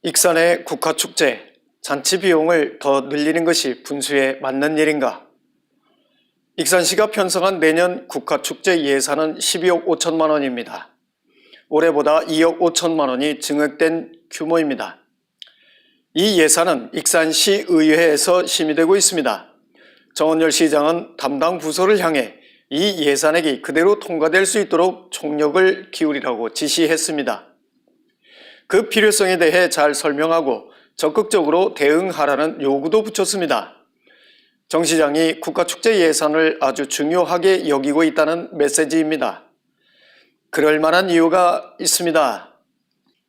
익산의 국화축제, 잔치 비용을 더 늘리는 것이 분수에 맞는 일인가? 익산시가 편성한 내년 국화축제 예산은 12억 5천만 원입니다. 올해보다 2억 5천만 원이 증액된 규모입니다. 이 예산은 익산시의회에서 심의되고 있습니다. 정원열 시장은 담당 부서를 향해 이 예산액이 그대로 통과될 수 있도록 총력을 기울이라고 지시했습니다. 그 필요성에 대해 잘 설명하고 적극적으로 대응하라는 요구도 붙였습니다. 정 시장이 국가축제 예산을 아주 중요하게 여기고 있다는 메시지입니다. 그럴 만한 이유가 있습니다.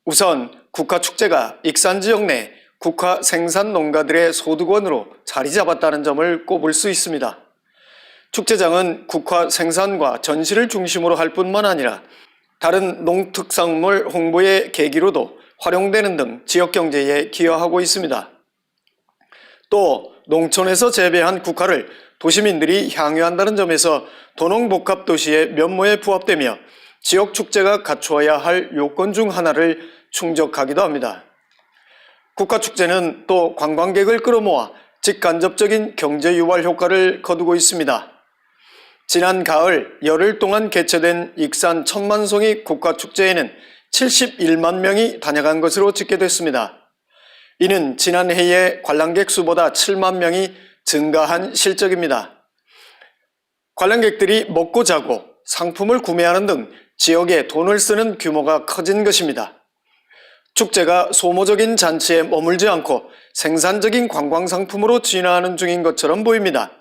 우선 국화축제가 익산 지역 내 국화 생산 농가들의 소득원으로 자리 잡았다는 점을 꼽을 수 있습니다. 축제장은 국화 생산과 전시를 중심으로 할 뿐만 아니라 다른 농특산물 홍보의 계기로도 활용되는 등 지역경제에 기여하고 있습니다. 또 농촌에서 재배한 국화를 도시민들이 향유한다는 점에서 도농복합도시의 면모에 부합되며 지역 축제가 갖추어야 할 요건 중 하나를 충족하기도 합니다. 국화축제는 또 관광객을 끌어모아 직간접적인 경제 유발 효과를 거두고 있습니다. 지난 가을 열흘 동안 개최된 익산 천만송이 국화축제에는 71만 명이 다녀간 것으로 집계됐습니다. 이는 지난해의 관람객 수보다 7만 명이 증가한 실적입니다. 관람객들이 먹고 자고 상품을 구매하는 등 지역에 돈을 쓰는 규모가 커진 것입니다. 축제가 소모적인 잔치에 머물지 않고 생산적인 관광상품으로 진화하는 중인 것처럼 보입니다.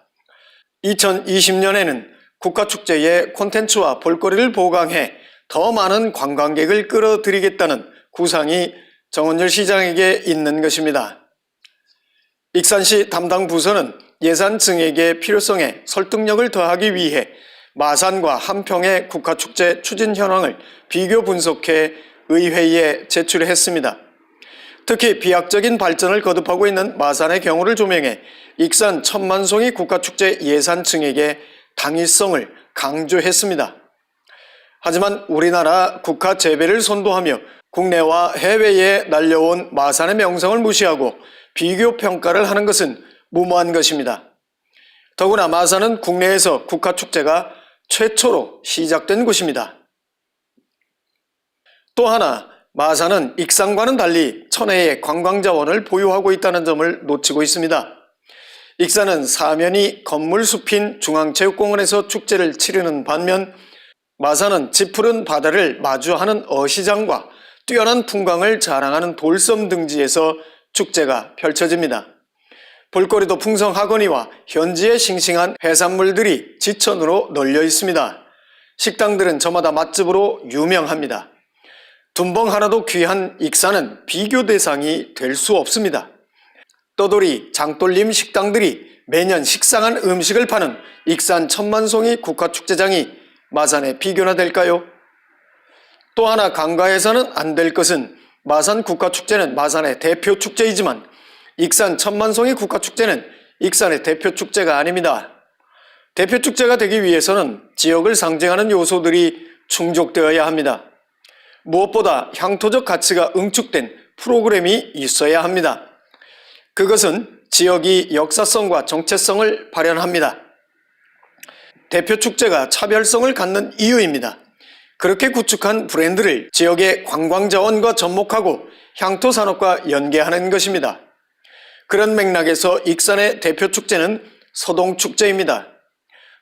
2020년에는 국가축제의 콘텐츠와 볼거리를 보강해 더 많은 관광객을 끌어들이겠다는 구상이 정원열 시장에게 있는 것입니다. 익산시 담당 부서는 예산 증액의 필요성에 설득력을 더하기 위해 마산과 함평의 국화축제 추진 현황을 비교 분석해 의회에 제출했습니다. 특히 비약적인 발전을 거듭하고 있는 마산의 경우를 조명해 익산 천만송이 국화축제 예산 증액의 당위성을 강조했습니다. 하지만 우리나라 국화 재배를 선도하며 국내와 해외에 날려온 마산의 명성을 무시하고 비교 평가를 하는 것은 무모한 것입니다. 더구나 마산은 국내에서 국화축제가 최초로 시작된 곳입니다. 또 하나 마산은 익산과는 달리 천혜의 관광자원을 보유하고 있다는 점을 놓치고 있습니다. 익산은 사면이 건물숲인 중앙체육공원에서 축제를 치르는 반면 마산은 짙푸른 바다를 마주하는 어시장과 뛰어난 풍광을 자랑하는 돌섬 등지에서 축제가 펼쳐집니다. 볼거리도 풍성하거니와 현지의 싱싱한 해산물들이 지천으로 널려 있습니다. 식당들은 저마다 맛집으로 유명합니다. 둔벙 하나도 귀한 익산은 비교 대상이 될 수 없습니다. 떠돌이 장돌림 식당들이 매년 식상한 음식을 파는 익산 천만송이 국화축제장이 마산의 비교나 될까요? 또 하나 간과해서는 안 될 것은 마산 국화축제는 마산의 대표 축제이지만 익산 천만송이 국화축제는 익산의 대표 축제가 아닙니다. 대표 축제가 되기 위해서는 지역을 상징하는 요소들이 충족되어야 합니다. 무엇보다 향토적 가치가 응축된 프로그램이 있어야 합니다. 그것은 지역이 역사성과 정체성을 발현합니다. 대표 축제가 차별성을 갖는 이유입니다. 그렇게 구축한 브랜드를 지역의 관광자원과 접목하고 향토산업과 연계하는 것입니다. 그런 맥락에서 익산의 대표 축제는 서동축제입니다.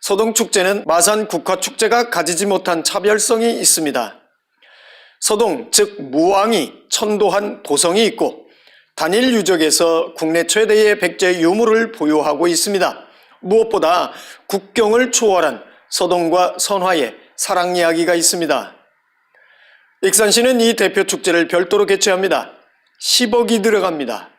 서동축제는 마산 국화축제가 가지지 못한 차별성이 있습니다. 서동, 즉 무왕이 천도한 도성이 있고 단일 유적에서 국내 최대의 백제 유물을 보유하고 있습니다. 무엇보다 국경을 초월한 서동과 선화의 사랑 이야기가 있습니다. 익산시는 이 대표 축제를 별도로 개최합니다. 10억이 들어갑니다.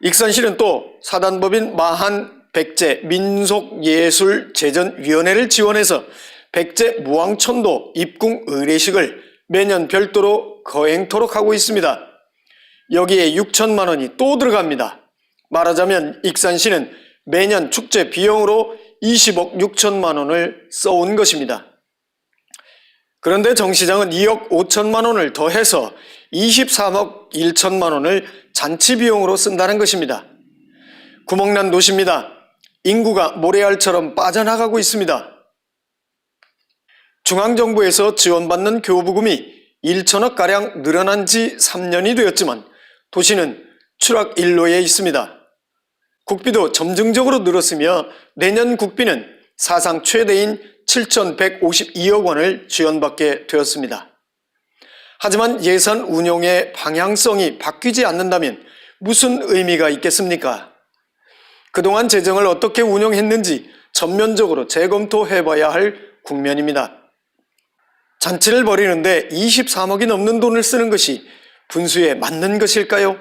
익산시는 또 사단법인 마한 백제 민속예술재전위원회를 지원해서 백제 무왕천도 입궁 의례식을 매년 별도로 거행토록 하고 있습니다. 여기에 6천만 원이 또 들어갑니다. 말하자면 익산시는 매년 축제 비용으로 20억 6천만 원을 써온 것입니다. 그런데 정 시장은 2억 5천만 원을 더해서 23억 1천만 원을 잔치 비용으로 쓴다는 것입니다. 구멍난 도시입니다. 인구가 모래알처럼 빠져나가고 있습니다. 중앙정부에서 지원받는 교부금이 1천억가량 늘어난 지 3년이 되었지만 도시는 추락 일로에 있습니다. 국비도 점증적으로 늘었으며 내년 국비는 사상 최대인 7,152억 원을 지원받게 되었습니다. 하지만 예산 운용의 방향성이 바뀌지 않는다면 무슨 의미가 있겠습니까? 그동안 재정을 어떻게 운용했는지 전면적으로 재검토해봐야 할 국면입니다. 잔치를 벌이는데 23억이 넘는 돈을 쓰는 것이 분수에 맞는 것일까요?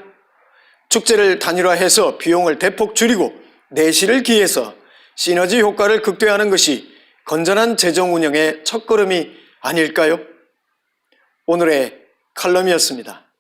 축제를 단일화해서 비용을 대폭 줄이고 내실을 기해서 시너지 효과를 극대화하는 것이 건전한 재정 운영의 첫걸음이 아닐까요? 오늘의 칼럼이었습니다.